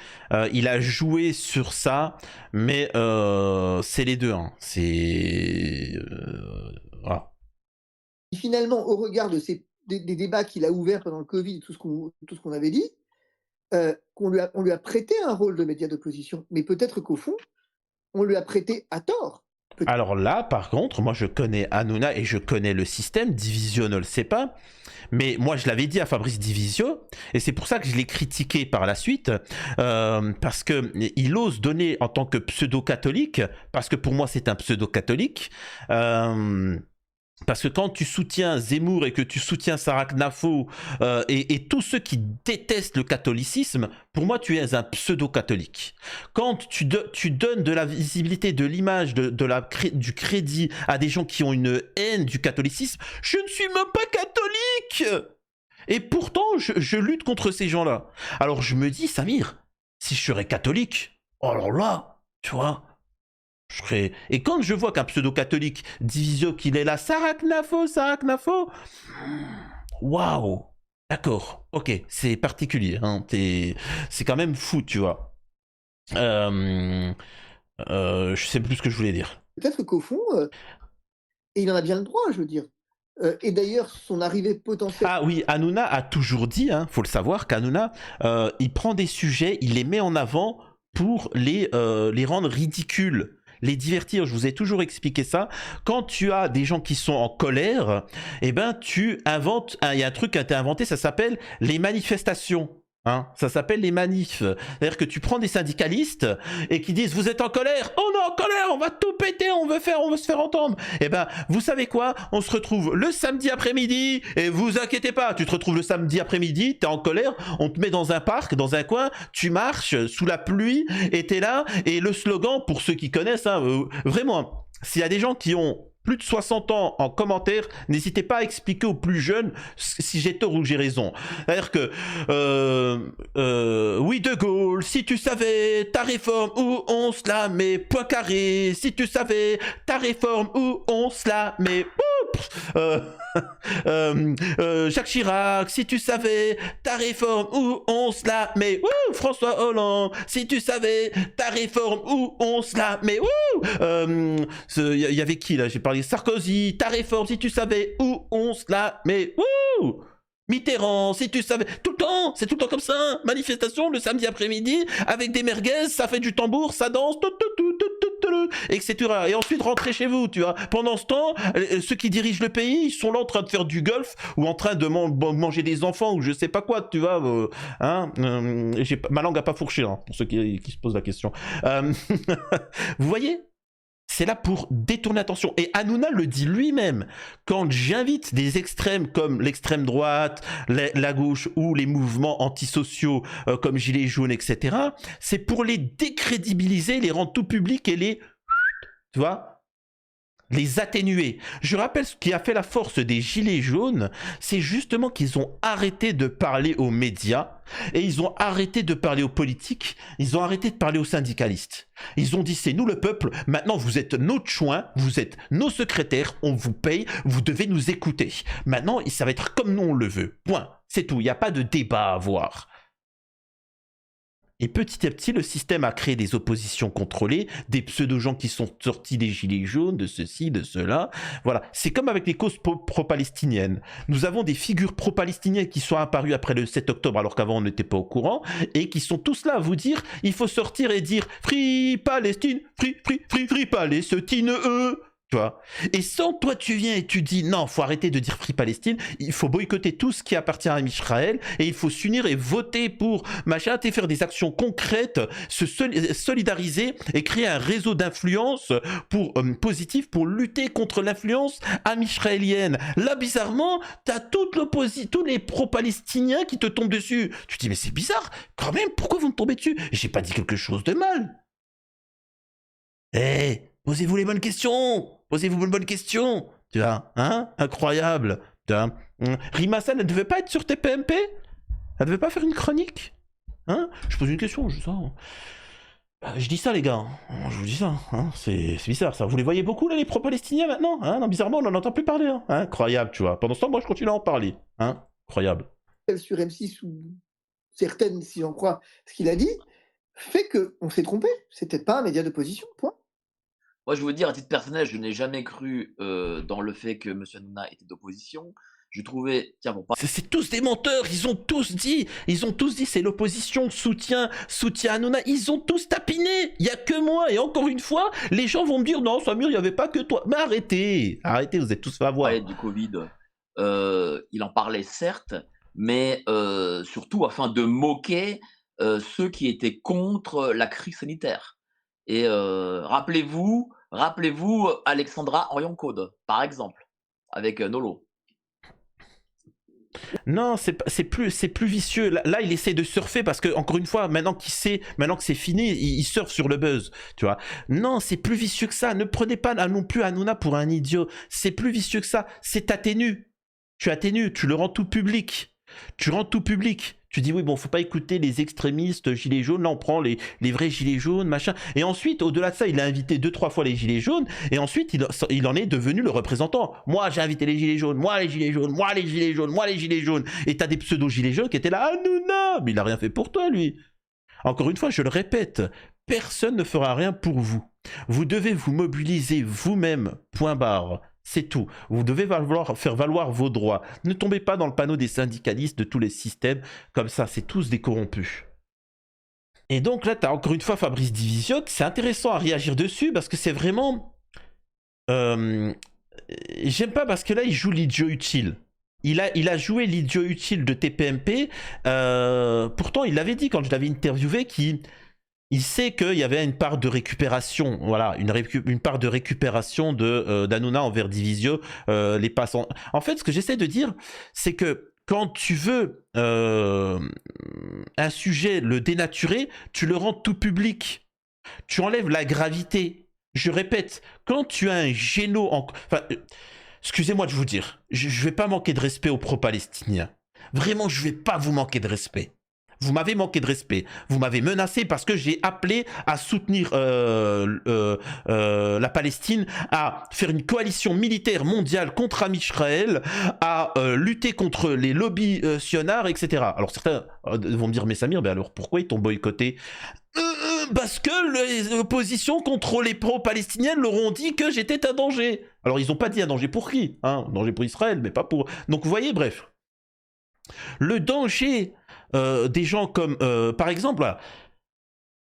il a joué sur ça, mais c'est les deux. Hein. C'est... voilà. Et finalement, au regard de des débats qu'il a ouverts pendant le Covid, tout ce qu'on avait dit, on lui a prêté un rôle de média d'opposition, mais peut-être qu'au fond, on lui a prêté à tort. Alors là, par contre, moi je connais Hanouna et je connais le système. Divisio ne le sait pas. Mais moi je l'avais dit à Fabrice Divisio, et c'est pour ça que je l'ai critiqué par la suite, parce qu'il ose donner en tant que pseudo-catholique, parce que pour moi c'est un pseudo-catholique, parce que quand tu soutiens Zemmour et que tu soutiens Sarah Knafo et tous ceux qui détestent le catholicisme, pour moi tu es un pseudo-catholique. Quand tu donnes de la visibilité, de l'image, du crédit à des gens qui ont une haine du catholicisme, je ne suis même pas catholique. Et pourtant je lutte contre ces gens-là. Alors je me dis, Samir, si je serais catholique, oh alors là, tu vois... Et quand je vois qu'un pseudo-catholique Divisio qu'il est là, Sarah Knafo, waouh, d'accord, ok, c'est particulier, hein, c'est quand même fou, tu vois. Je sais plus ce que je voulais dire. Peut-être qu'au fond, et il en a bien le droit, je veux dire. Et d'ailleurs, son arrivée potentielle... Ah oui, Hanouna a toujours dit, faut le savoir, qu'Hanouna, il prend des sujets, il les met en avant pour les rendre ridicules, les divertir. Je vous ai toujours expliqué ça. Quand tu as des gens qui sont en colère, eh ben tu inventes, il y a un truc qui a été inventé, ça s'appelle les manifestations. Ça s'appelle les manifs. C'est-à-dire que tu prends des syndicalistes et qui disent vous êtes en colère, on est en colère, on va tout péter, on veut se faire entendre. Eh ben vous savez quoi, on se retrouve le samedi après-midi et vous inquiétez pas, tu te retrouves le samedi après-midi, t'es en colère, on te met dans un parc, dans un coin, tu marches sous la pluie et t'es là. Et le slogan, pour ceux qui connaissent, vraiment, s'il y a des gens qui ont plus de 60 ans en commentaire, n'hésitez pas à expliquer aux plus jeunes si j'ai tort ou j'ai raison. C'est-à-dire que, oui De Gaulle, si tu savais ta réforme où on se la met, point carré, si tu savais ta réforme où on se la met, Jacques Chirac, si tu savais ta réforme où on se la met, François Hollande, si tu savais ta réforme où on se la met, il y avait qui là, j'ai parlé Sarkozy, ta réforme, si tu savais où on se la met, Mitterrand, si tu savais, tout le temps, c'est tout le temps comme ça, manifestation le samedi après-midi, avec des merguez, ça fait du tambour, ça danse, etc. Et ensuite rentrer chez vous, tu vois. Pendant ce temps, ceux qui dirigent le pays, ils sont là en train de faire du golf, ou en train de manger des enfants, ou je sais pas quoi, tu vois. Ma langue a pas fourché, pour ceux qui se posent la question. Vous voyez ? C'est là pour détourner l'attention. Et Hanouna le dit lui-même. Quand j'invite des extrêmes comme l'extrême droite, la gauche ou les mouvements antisociaux comme Gilets jaunes, etc., c'est pour les décrédibiliser, les rendre tout publics et tu vois, les atténuer. Je rappelle ce qui a fait la force des Gilets jaunes, c'est justement qu'ils ont arrêté de parler aux médias et ils ont arrêté de parler aux politiques, ils ont arrêté de parler aux syndicalistes. Ils ont dit c'est nous le peuple, maintenant vous êtes nos chouins, vous êtes nos secrétaires, on vous paye, vous devez nous écouter. Maintenant ça va être comme nous on le veut, point, c'est tout, il n'y a pas de débat à avoir. Et petit à petit, le système a créé des oppositions contrôlées, des pseudo-gens qui sont sortis des gilets jaunes, de ceci, de cela. Voilà, c'est comme avec les causes pro-palestiniennes. Nous avons des figures pro-palestiniennes qui sont apparues après le 7 octobre, alors qu'avant on n'était pas au courant, et qui sont tous là à vous dire, il faut sortir et dire « Free Palestine, free Palestine, tu vois. Et sans toi tu viens et tu dis non, faut arrêter de dire Free Palestine, il faut boycotter tout ce qui appartient à Israël et il faut s'unir et voter pour machin, et faire des actions concrètes, se solidariser et créer un réseau d'influence positif pour lutter contre l'influence amisraélienne. Là bizarrement, t'as toute l'opposition, tous les pro-palestiniens qui te tombent dessus. Tu te dis mais c'est bizarre, quand même, pourquoi vous me tombez dessus? J'ai pas dit quelque chose de mal. Posez-vous les bonnes questions. Posez-vous une bonne question. Tu vois, incroyable. Tu vois, Rimassa ne devait pas être sur TPMP? Elle devait pas faire une chronique? Je pose une question, je dis ça les gars, je vous dis ça, c'est bizarre ça. Vous les voyez beaucoup là les pro-palestiniens maintenant? Non, bizarrement on n'en entend plus parler. Incroyable, tu vois. Pendant ce temps, moi je continue à en parler. Incroyable. Sur M6 ou certaines, si j'en crois ce qu'il a dit, fait qu'on s'est trompé. C'était pas un média d'opposition, point. Moi, je veux dire, à titre personnel, je n'ai jamais cru dans le fait que M. Hanouna était d'opposition. Je trouvais, tiens, bon, C'est tous des menteurs, ils ont tous dit, c'est l'opposition, soutien Hanouna, ils ont tous tapiné, il y a que moi, et encore une fois, les gens vont me dire, non Samir, il n'y avait pas que toi, mais arrêtez, vous êtes tous fait avoir. du Covid, il en parlait certes, mais surtout afin de moquer ceux qui étaient contre la crise sanitaire. Et rappelez-vous Alexandra Orion-Code, par exemple, avec Nolo. Non, c'est plus vicieux. Là, il essaie de surfer parce que, encore une fois, maintenant que c'est fini, il surfe sur le buzz, tu vois. Non, c'est plus vicieux que ça. Ne prenez pas non plus Hanouna pour un idiot. C'est plus vicieux que ça. C'est atténu. Tu atténues, tu le rends tout public. Tu dis oui, bon, faut pas écouter les extrémistes gilets jaunes. Là, on prend les vrais gilets jaunes, machin. Et ensuite, au-delà de ça, il a invité 2-3 fois les gilets jaunes. Et ensuite, il en est devenu le représentant. Moi, j'ai invité les gilets jaunes. Moi, les gilets jaunes. Moi, les gilets jaunes. Moi, les gilets jaunes. Et t'as des pseudo-gilets jaunes qui étaient là. Ah, non, mais il a rien fait pour toi, lui. Encore une fois, je le répète. Personne ne fera rien pour vous. Vous devez vous mobiliser vous-même. Point barre. C'est tout. Vous devez faire valoir vos droits. Ne tombez pas dans le panneau des syndicalistes de tous les systèmes. Comme ça, c'est tous des corrompus. Et donc là, tu as encore une fois Fabrice Divisioc. C'est intéressant à réagir dessus parce que c'est vraiment... J'aime pas parce que là, il joue l'idiot utile. Il a joué l'idiot utile de TPMP. Pourtant, il l'avait dit quand je l'avais interviewé qu'il sait qu'il y avait une part de récupération, voilà, une part de récupération d'Hanouna envers Divisio, les passants. En fait, ce que j'essaie de dire, c'est que quand tu veux un sujet le dénaturer, tu le rends tout public. Tu enlèves la gravité. Je répète, quand tu as un géno... Enfin, excusez-moi de vous dire, je vais pas manquer de respect aux pro-palestiniens. Vraiment, je vais pas vous manquer de respect. Vous m'avez manqué de respect. Vous m'avez menacé parce que j'ai appelé à soutenir la Palestine, à faire une coalition militaire mondiale contre Israël, à lutter contre les lobbies sionards, etc. Alors certains vont me dire, mais Samir, ben alors pourquoi ils t'ont boycotté ? Parce que l'opposition contre les pro-palestiniens leur ont dit que j'étais un danger. Alors ils n'ont pas dit un danger pour qui, hein ? Un danger pour Israël, mais pas pour... Donc vous voyez, bref. Le danger... des gens comme, par exemple, voilà,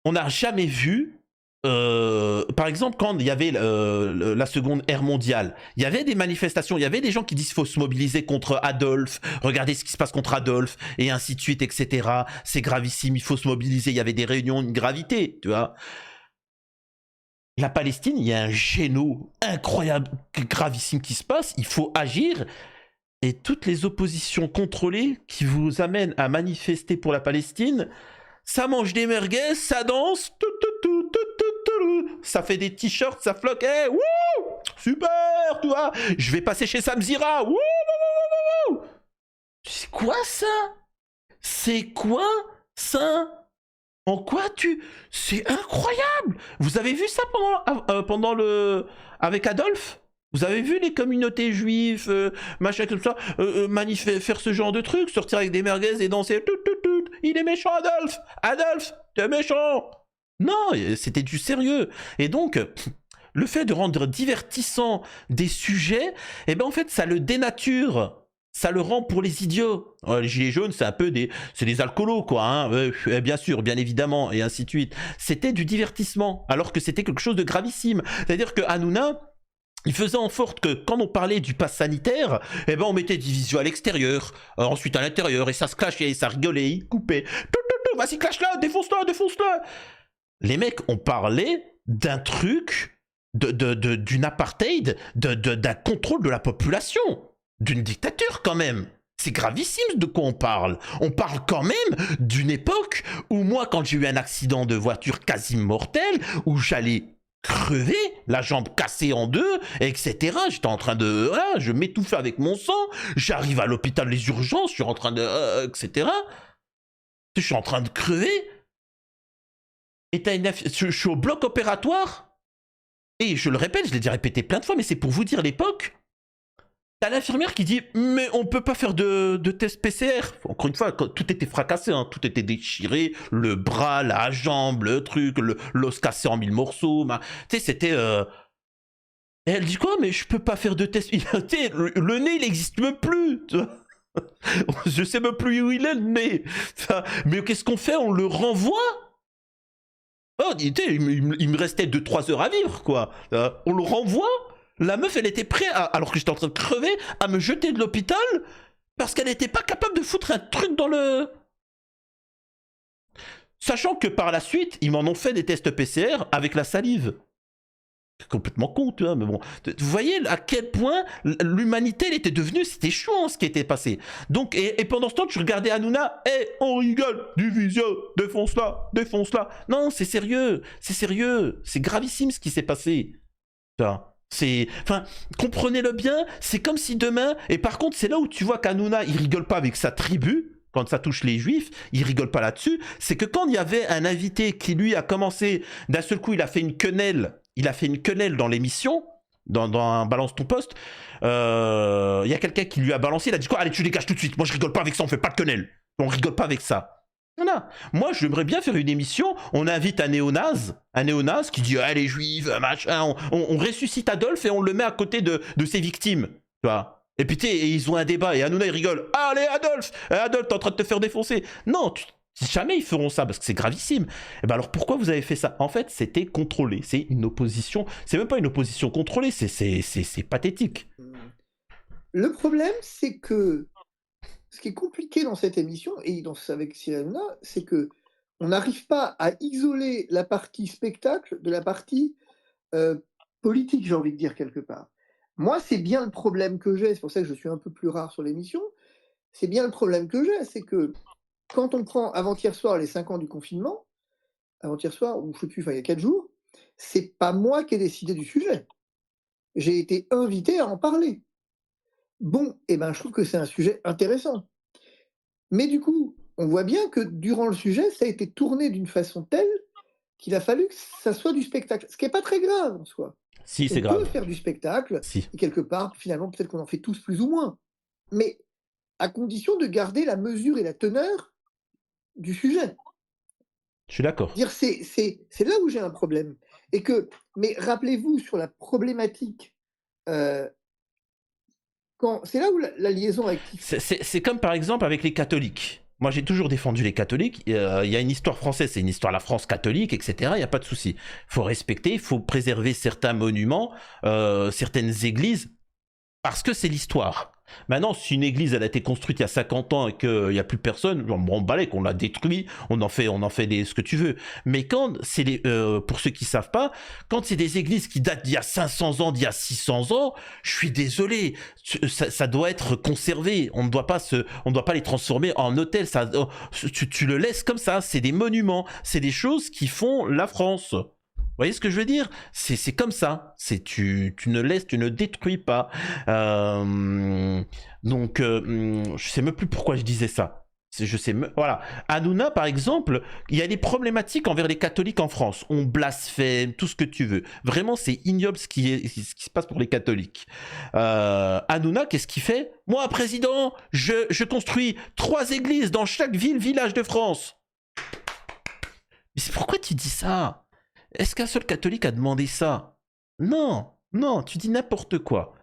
on n'a jamais vu, par exemple, quand il y avait la Seconde Guerre mondiale, il y avait des manifestations, il y avait des gens qui disent qu'il faut se mobiliser contre Adolphe, regardez ce qui se passe contre Adolphe, et ainsi de suite, etc. C'est gravissime, il faut se mobiliser, il y avait des réunions de gravité, tu vois. La Palestine, il y a un géno incroyable, gravissime qui se passe, il faut agir. Et toutes les oppositions contrôlées qui vous amènent à manifester pour la Palestine, ça mange des merguez, ça danse, ça fait des t-shirts, ça floque, hey, wouh, super, tu vois, je vais passer chez Samzira, wouh, wouh, wouh, wouh. C'est quoi ça? C'est quoi ça? En quoi tu... C'est incroyable. Vous avez vu ça pendant avec Adolphe? Vous avez vu les communautés juives, machin comme ça, faire ce genre de trucs, sortir avec des merguez et danser, il est méchant Adolphe, Adolphe, t'es méchant. Non, c'était du sérieux. Et donc, le fait de rendre divertissant des sujets, eh ben en fait, ça le dénature. Ça le rend pour les idiots. Les gilets jaunes, c'est un peu des alcoolos, quoi. Hein. Bien sûr, bien évidemment, et ainsi de suite. C'était du divertissement, alors que c'était quelque chose de gravissime. C'est-à-dire que Hanouna, il faisait en sorte que quand on parlait du pass sanitaire, eh ben on mettait Divisio à l'extérieur, ensuite à l'intérieur, et ça se clashait, et ça rigolait, il coupait. Vas-y, clash-le, défonce-le, défonce-le. Les mecs ont parlé d'un truc, d'une apartheid, d'un contrôle de la population, d'une dictature quand même. C'est gravissime de quoi on parle. On parle quand même d'une époque où moi, quand j'ai eu un accident de voiture quasi mortel, où j'allais crever, la jambe cassée en deux, etc. J'étais en train de... Voilà, je m'étouffais avec mon sang, j'arrive à l'hôpital, les urgences, je suis en train de... etc. Je suis en train de crever. Et je suis au bloc opératoire. Et je le répète, je l'ai déjà répété plein de fois, mais c'est pour vous dire l'époque. T'as l'infirmière qui dit « Mais on peut pas faire de test PCR ». Encore une fois, tout était fracassé, hein, tout était déchiré, le bras, la jambe, le truc, l'os cassé en 1000 morceaux. Tu sais, c'était... Et elle dit quoi? Mais je peux pas faire de test. Le nez, il n'existe même plus. Tu vois. Je sais même plus où il est, le nez. Enfin, mais qu'est-ce qu'on fait? On le renvoie? Oh, il me restait 2-3 heures à vivre, quoi. On le renvoie? La meuf, elle était prête, alors que j'étais en train de crever, à me jeter de l'hôpital parce qu'elle n'était pas capable de foutre un truc dans le... Sachant que par la suite, ils m'en ont fait des tests PCR avec la salive. C'est complètement con, tu vois, mais bon. Vous voyez à quel point l'humanité, elle était devenue, c'était chouan ce qui était passé. Donc, et pendant ce temps, tu regardais Hanouna, on rigole, division, défonce-la, défonce-la. Non, c'est sérieux, c'est gravissime ce qui s'est passé. Enfin, comprenez-le bien, c'est comme si demain, et par contre, c'est là où tu vois qu'Hanouna, il rigole pas avec sa tribu, quand ça touche les juifs, il rigole pas là-dessus, c'est que quand il y avait un invité qui lui a commencé, d'un seul coup, il a fait une quenelle dans l'émission, dans un Balance ton poste, il y a quelqu'un qui lui a balancé, il a dit quoi? Allez, tu dégages tout de suite, moi je rigole pas avec ça, on fait pas de quenelle, on rigole pas avec ça. Voilà. Moi, j'aimerais bien faire une émission, on invite un néo-naze qui dit ah, les juifs, machin, on ressuscite Adolphe et on le met à côté de ses victimes, tu vois. Et puis, et ils ont un débat et Hanouna, il rigole. Allez, Adolphe, t'es en train de te faire défoncer. Non, jamais ils feront ça parce que c'est gravissime. Et ben alors, pourquoi vous avez fait ça? En fait, c'était contrôlé. C'est une opposition. C'est même pas une opposition contrôlée, c'est pathétique. Le problème, c'est que ce qui est compliqué dans cette émission, et avec Cyril Hanouna, c'est que on n'arrive pas à isoler la partie spectacle de la partie politique, j'ai envie de dire quelque part. Moi, c'est bien le problème que j'ai, c'est pour ça que je suis un peu plus rare sur l'émission, c'est bien le problème que j'ai, c'est que quand on prend avant-hier soir les 5 ans du confinement, avant-hier soir, ou je sais plus, enfin il y a 4 jours, c'est pas moi qui ai décidé du sujet. J'ai été invité à en parler. Bon, eh ben, je trouve que c'est un sujet intéressant. Mais du coup, on voit bien que durant le sujet, ça a été tourné d'une façon telle qu'il a fallu que ça soit du spectacle. Ce qui n'est pas très grave en soi. Si, c'est grave. On peut faire du spectacle, si. Et quelque part, finalement, peut-être qu'on en fait tous plus ou moins. Mais à condition de garder la mesure et la teneur du sujet. Je suis d'accord. C'est là où j'ai un problème. Mais rappelez-vous sur la problématique, c'est là où la liaison avec... C'est comme par exemple avec les catholiques. Moi, j'ai toujours défendu les catholiques. Il y a une histoire française, c'est une histoire de la France catholique, etc. Il n'y a pas de souci. Il faut respecter, il faut préserver certains monuments, certaines églises, parce que c'est l'histoire. Maintenant, si une église elle a été construite il y a 50 ans et qu'il n'y a plus personne, on balai qu'on l'a détruit, on en fait ce que tu veux. Mais quand c'est pour ceux qui ne savent pas, quand c'est des églises qui datent d'il y a 500 ans, d'il y a 600 ans, je suis désolé, ça doit être conservé. On ne doit pas les transformer en hôtel. Tu le laisses comme ça. C'est des monuments, c'est des choses qui font la France. Vous voyez ce que je veux dire? C'est comme ça. Tu ne détruis pas. Donc, je sais même plus pourquoi je disais ça. Voilà. Hanouna, par exemple, il y a des problématiques envers les catholiques en France. On blasphème, tout ce que tu veux. Vraiment, c'est ignoble ce qui se passe pour les catholiques. Hanouna, qu'est-ce qu'il fait? Moi, président, je construis 3 églises dans chaque village de France. Mais pourquoi tu dis ça? Est-ce qu'un seul catholique a demandé ça? Non, tu dis n'importe quoi.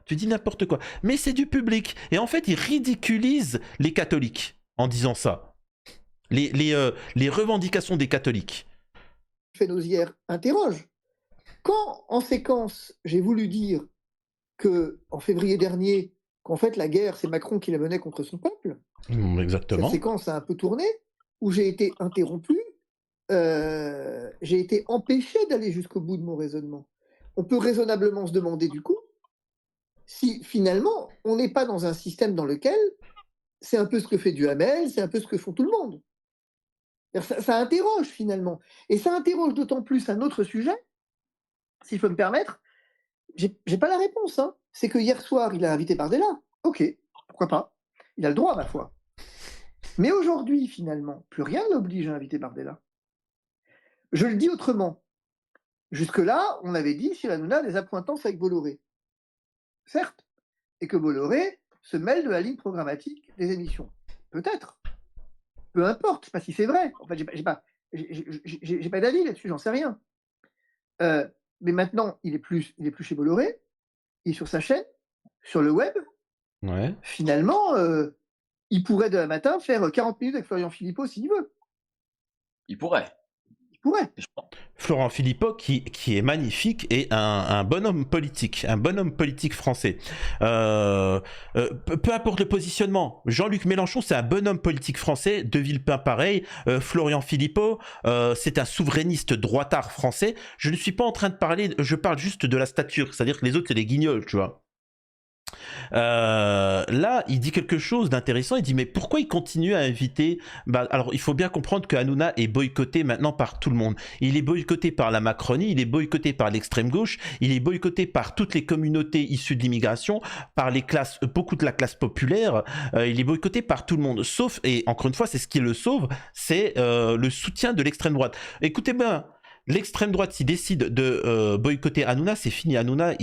Mais c'est du public. Et en fait, ils ridiculisent les catholiques en disant ça. Les revendications des catholiques. Fénosière interroge. Quand, en séquence, j'ai voulu dire qu'en février dernier, qu'en fait, la guerre, c'est Macron qui la menait contre son peuple, exactement. Cette séquence a un peu tourné, où j'ai été interrompu, j'ai été empêché d'aller jusqu'au bout de mon raisonnement. On peut raisonnablement se demander du coup si finalement on n'est pas dans un système dans lequel c'est un peu ce que fait Duhamel, c'est un peu ce que font tout le monde. Ça interroge finalement. Et ça interroge d'autant plus un autre sujet, si je peux me permettre. J'ai pas la réponse. Hein. C'est que hier soir, il a invité Bardella. Ok, pourquoi pas. Il a le droit, ma foi. Mais aujourd'hui, finalement, plus rien ne l'oblige à inviter Bardella. Je le dis autrement. Jusque-là, on avait dit Cyril Hanouna des appointances avec Bolloré. Certes. Et que Bolloré se mêle de la ligne programmatique des émissions. Peut-être. Peu importe. Je ne sais pas si c'est vrai. En fait, j'ai pas d'avis là-dessus, j'en sais rien. Mais maintenant, il est plus chez Bolloré. il est sur sa chaîne, sur le web, Ouais. finalement, il pourrait demain matin faire 40 minutes avec Florian Philippot s'il veut. Il pourrait. Il pourrait. Florent Philippot qui est magnifique et un bonhomme politique français. Peu importe le positionnement, Jean-Luc Mélenchon c'est un bonhomme politique français, De Villepin pareil, Florian Philippot c'est un souverainiste droitard français. Je ne suis pas en train de parler, je parle juste de la stature, c'est-à-dire que les autres c'est des guignols, tu vois. Là, il dit quelque chose d'intéressant. Il dit mais pourquoi il continue à inviter alors, il faut bien comprendre que Hanouna est boycotté maintenant par tout le monde. Il est boycotté par la Macronie, il est boycotté par l'extrême gauche, il est boycotté par toutes les communautés issues de l'immigration, par les classes, beaucoup de la classe populaire. Il est boycotté par tout le monde. Sauf, et encore une fois, c'est ce qui le sauve, c'est le soutien de l'extrême droite. Écoutez bien. L'extrême droite, s'il décide de boycotter Hanouna, c'est fini. Hanouna,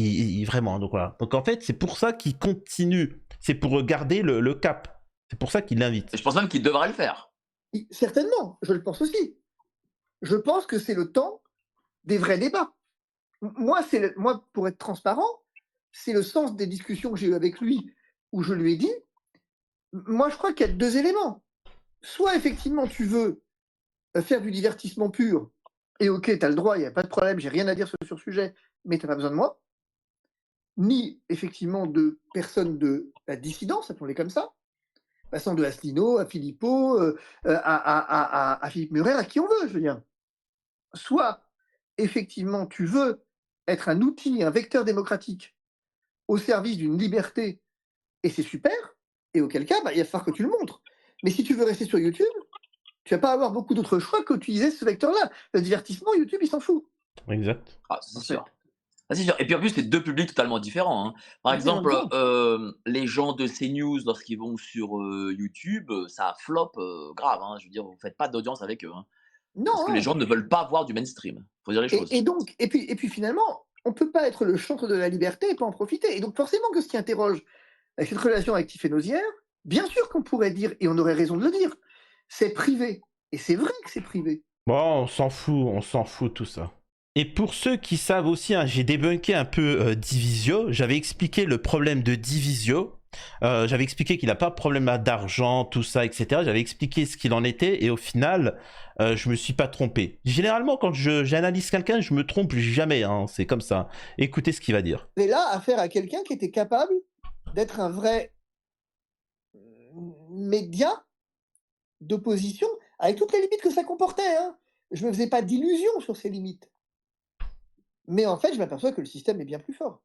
vraiment. Donc voilà. Donc en fait, c'est pour ça qu'il continue. C'est pour garder le cap. C'est pour ça qu'il l'invite. Et je pense même qu'il devrait le faire. Certainement, je le pense aussi. Je pense que c'est le temps des vrais débats. Moi, pour être transparent, c'est le sens des discussions que j'ai eues avec lui, où je lui ai dit, moi je crois qu'il y a 2 éléments. Soit effectivement tu veux faire du divertissement pur, et ok, tu as le droit, il n'y a pas de problème, j'ai rien à dire sur ce sujet, mais tu n'as pas besoin de moi. Ni effectivement de personnes de la dissidence, appelons-les comme ça, passant de Asselineau à Philippot, à Philippe Murer, à qui on veut, je veux dire. Soit effectivement tu veux être un outil, un vecteur démocratique au service d'une liberté, et c'est super, et auquel cas, il va falloir que tu le montres. Mais si tu veux rester sur YouTube, tu vas pas avoir beaucoup d'autres choix qu'utiliser ce vecteur-là. Le divertissement, YouTube, il s'en fout. Exact. Ah, c'est sûr. Ah, c'est sûr. Et puis en plus, c'est 2 publics totalement différents. Hein. Par exemple, les gens de CNews, lorsqu'ils vont sur YouTube, ça flop grave. Hein. Je veux dire, vous ne faites pas d'audience avec eux. Hein. Non. Parce que les gens ne veulent pas voir du mainstream. Il faut dire les choses. Et puis finalement, on ne peut pas être le chantre de la liberté et pas en profiter. Et donc forcément que ce qui interroge cette relation avec Tiffany Nozière, bien sûr qu'on pourrait dire, et on aurait raison de le dire, c'est privé. Et c'est vrai que c'est privé. Bon, on s'en fout tout ça. Et pour ceux qui savent aussi, hein, j'ai débunké un peu Divisio. J'avais expliqué le problème de Divisio. J'avais expliqué qu'il n'a pas de problème d'argent, tout ça, etc. J'avais expliqué ce qu'il en était et au final, je me suis pas trompé. Généralement, quand j'analyse quelqu'un, je me trompe jamais. Hein, c'est comme ça. Écoutez ce qu'il va dire. Et là, affaire à quelqu'un qui était capable d'être un vrai média d'opposition, avec toutes les limites que ça comportait. Hein. Je ne me faisais pas d'illusions sur ces limites. Mais en fait, je m'aperçois que le système est bien plus fort.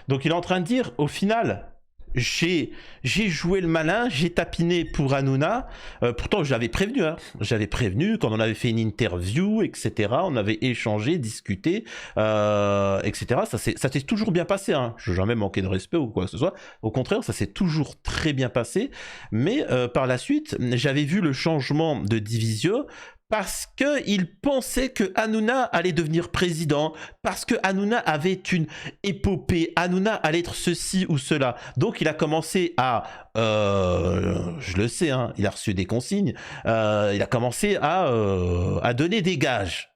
Donc il est en train de dire, au final, j'ai joué le malin, j'ai tapiné pour Hanouna. Pourtant, j'avais prévenu. Hein. J'avais prévenu quand on avait fait une interview, etc. On avait échangé, discuté, etc. Ça s'est toujours bien passé. Hein. Je n'ai jamais manqué de respect ou quoi que ce soit. Au contraire, ça s'est toujours très bien passé. Mais par la suite, j'avais vu le changement de Divisio. Parce qu'il pensait que Hanouna allait devenir président, parce que Hanouna avait une épopée, Hanouna allait être ceci ou cela. Donc il a commencé à, je le sais, hein, il a reçu des consignes, il a commencé à donner des gages.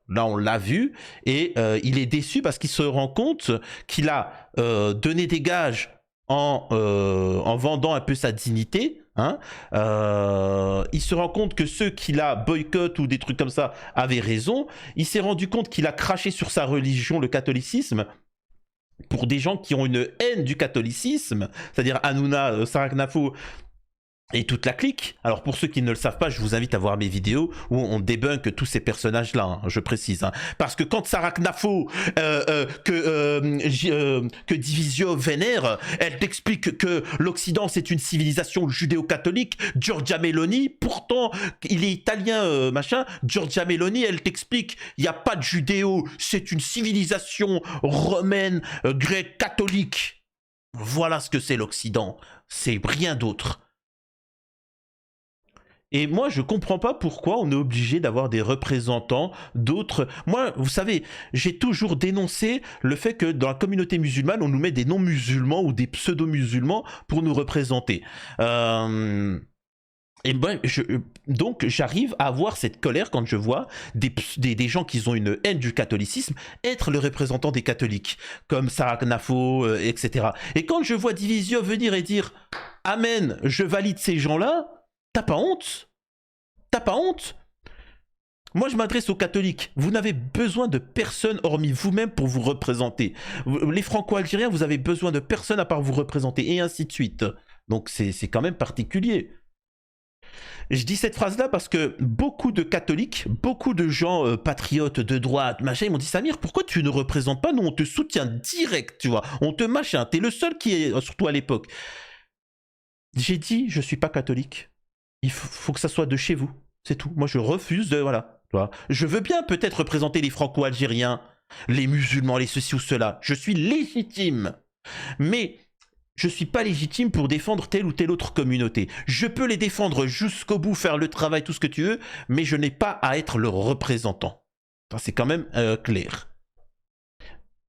Là, on l'a vu, et il est déçu parce qu'il se rend compte qu'il a donné des gages en vendant un peu sa dignité. Hein, il se rend compte que ceux qui la boycottent ou des trucs comme ça avaient raison. Il s'est rendu compte qu'il a craché sur sa religion, le catholicisme, pour des gens qui ont une haine du catholicisme, c'est-à-dire Hanouna, Sarah Knafo et toute la clique. Alors pour ceux qui ne le savent pas, je vous invite à voir mes vidéos où on débunk tous ces personnages-là, hein, je précise. Hein. Parce que quand Sarah Knafo, que Divisio vénère, elle t'explique que l'Occident c'est une civilisation judéo-catholique. Giorgia Meloni, pourtant il est italien, machin. Giorgia Meloni, elle t'explique il n'y a pas de judéo, c'est une civilisation romaine, grecque, catholique. Voilà ce que c'est l'Occident, c'est rien d'autre. Et moi, je comprends pas pourquoi on est obligé d'avoir des représentants d'autres. Moi, vous savez, j'ai toujours dénoncé le fait que dans la communauté musulmane, on nous met des non-musulmans ou des pseudo-musulmans pour nous représenter. Et ben, donc j'arrive à avoir cette colère quand je vois des gens qui ont une haine du catholicisme être le représentant des catholiques, comme Sarah Knafo, etc. Et quand je vois Divisio venir et dire « Amen, je valide ces gens-là », t'as pas honte? T'as pas honte? Moi, je m'adresse aux catholiques. Vous n'avez besoin de personne hormis vous-même pour vous représenter. Les franco-algériens, vous avez besoin de personne à part vous représenter, et ainsi de suite. Donc c'est quand même particulier. Je dis cette phrase-là parce que beaucoup de catholiques, beaucoup de gens patriotes de droite, machin, ils m'ont dit « Samir, pourquoi tu ne représentes pas? Nous, on te soutient direct, tu vois. On te machin. T'es le seul qui est, surtout à l'époque. » J'ai dit « Je suis pas catholique. Il faut que ça soit de chez vous. C'est tout. Moi, je refuse de... Voilà. Tu vois. Je veux bien peut-être représenter les franco-algériens, les musulmans, les ceci ou cela. Je suis légitime. Mais... je ne suis pas légitime pour défendre telle ou telle autre communauté. Je peux les défendre jusqu'au bout, faire le travail, tout ce que tu veux, mais je n'ai pas à être le représentant. C'est quand même clair.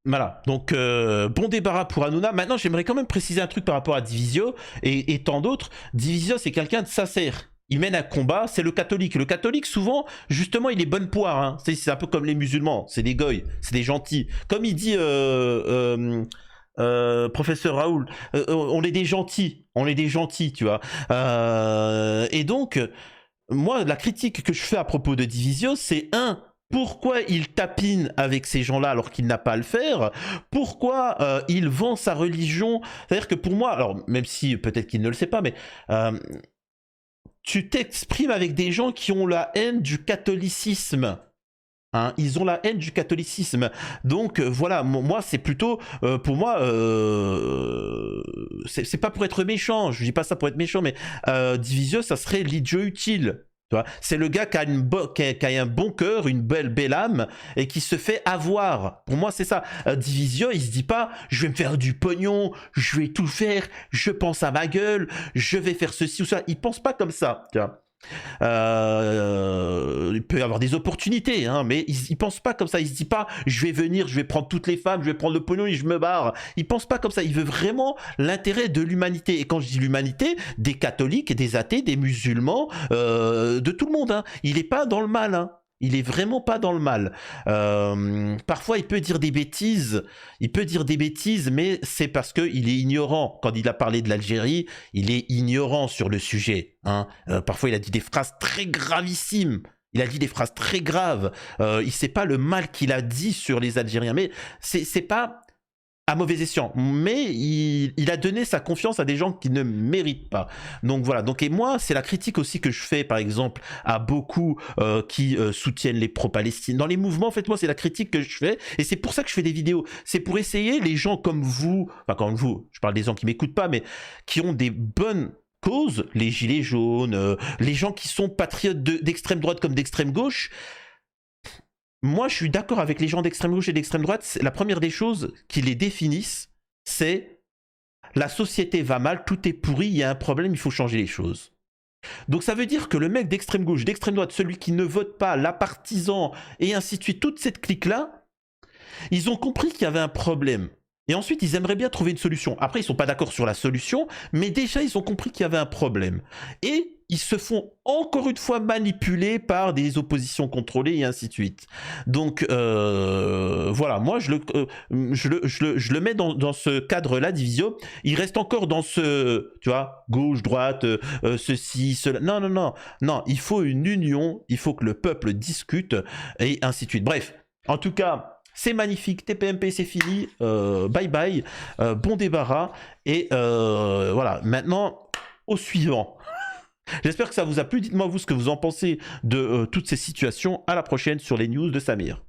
Voilà, donc bon débarras pour Hanouna. Maintenant, j'aimerais quand même préciser un truc par rapport à Divisio et tant d'autres. Divisio, c'est quelqu'un de sincère. Il mène un combat, c'est le catholique. Le catholique, souvent, justement, il est bonne poire. Hein. C'est un peu comme les musulmans, c'est des goy, c'est des gentils. Comme il dit... professeur Raoul, on est des gentils, tu vois. Et donc, moi, la critique que je fais à propos de Divisio, c'est pourquoi il tapine avec ces gens-là alors qu'il n'a pas à le faire? Pourquoi il vend sa religion? C'est-à-dire que pour moi, alors même si peut-être qu'il ne le sait pas, mais tu t'exprimes avec des gens qui ont la haine du catholicisme. Hein, ils ont la haine du catholicisme. Donc voilà, moi c'est plutôt, pour moi, c'est pas pour être méchant, je dis pas ça pour être méchant, mais Divisio, ça serait l'idiot utile. C'est le gars qui a un bon cœur, une belle âme, et qui se fait avoir. Pour moi, c'est ça. Divisio, il se dit pas, je vais me faire du pognon, je vais tout faire, je pense à ma gueule, je vais faire ceci ou ça. Il pense pas comme ça, tu vois. Il peut y avoir des opportunités, hein, mais il pense pas comme ça. Il se dit pas je vais venir, je vais prendre toutes les femmes, je vais prendre le pognon et je me barre. Il pense pas comme ça. Il veut vraiment l'intérêt de l'humanité. Et quand je dis l'humanité, des catholiques, des athées, des musulmans, de tout le monde. Hein. Il est pas dans le mal. Hein. Il est vraiment pas dans le mal. Parfois, il peut dire des bêtises. Mais c'est parce qu'il est ignorant. Quand il a parlé de l'Algérie, il est ignorant sur le sujet. Hein. Parfois, il a dit des phrases très gravissimes. Il a dit des phrases très graves. Il sait pas le mal qu'il a dit sur les Algériens. Mais c'est pas à mauvais escient, mais il a donné sa confiance à des gens qui ne méritent pas. Donc voilà, et moi, c'est la critique aussi que je fais, par exemple, à beaucoup qui soutiennent les pro-Palestine. Dans les mouvements, en fait, moi, c'est la critique que je fais, et c'est pour ça que je fais des vidéos. C'est pour essayer, les gens comme vous, enfin comme vous, je parle des gens qui m'écoutent pas, mais qui ont des bonnes causes, les gilets jaunes, les gens qui sont patriotes d'extrême droite comme d'extrême gauche. Moi, je suis d'accord avec les gens d'extrême gauche et d'extrême droite. La première des choses qui les définissent, c'est la société va mal, tout est pourri, il y a un problème, il faut changer les choses. Donc ça veut dire que le mec d'extrême gauche, d'extrême droite, celui qui ne vote pas, la partisan, et ainsi de suite, toute cette clique-là, ils ont compris qu'il y avait un problème. Et ensuite, ils aimeraient bien trouver une solution. Après, ils ne sont pas d'accord sur la solution, mais déjà, ils ont compris qu'il y avait un problème. Et ils se font encore une fois manipuler par des oppositions contrôlées et ainsi de suite. Donc, voilà, moi, je le mets dans ce cadre-là, Divisio. Il reste encore dans ce, tu vois, gauche, droite, ceci, cela. Non, il faut une union, il faut que le peuple discute et ainsi de suite. Bref, en tout cas... c'est magnifique, TPMP c'est fini, bye bye, bon débarras, et voilà, maintenant au suivant. J'espère que ça vous a plu, dites-moi vous ce que vous en pensez de toutes ces situations, à la prochaine sur les news de Samir.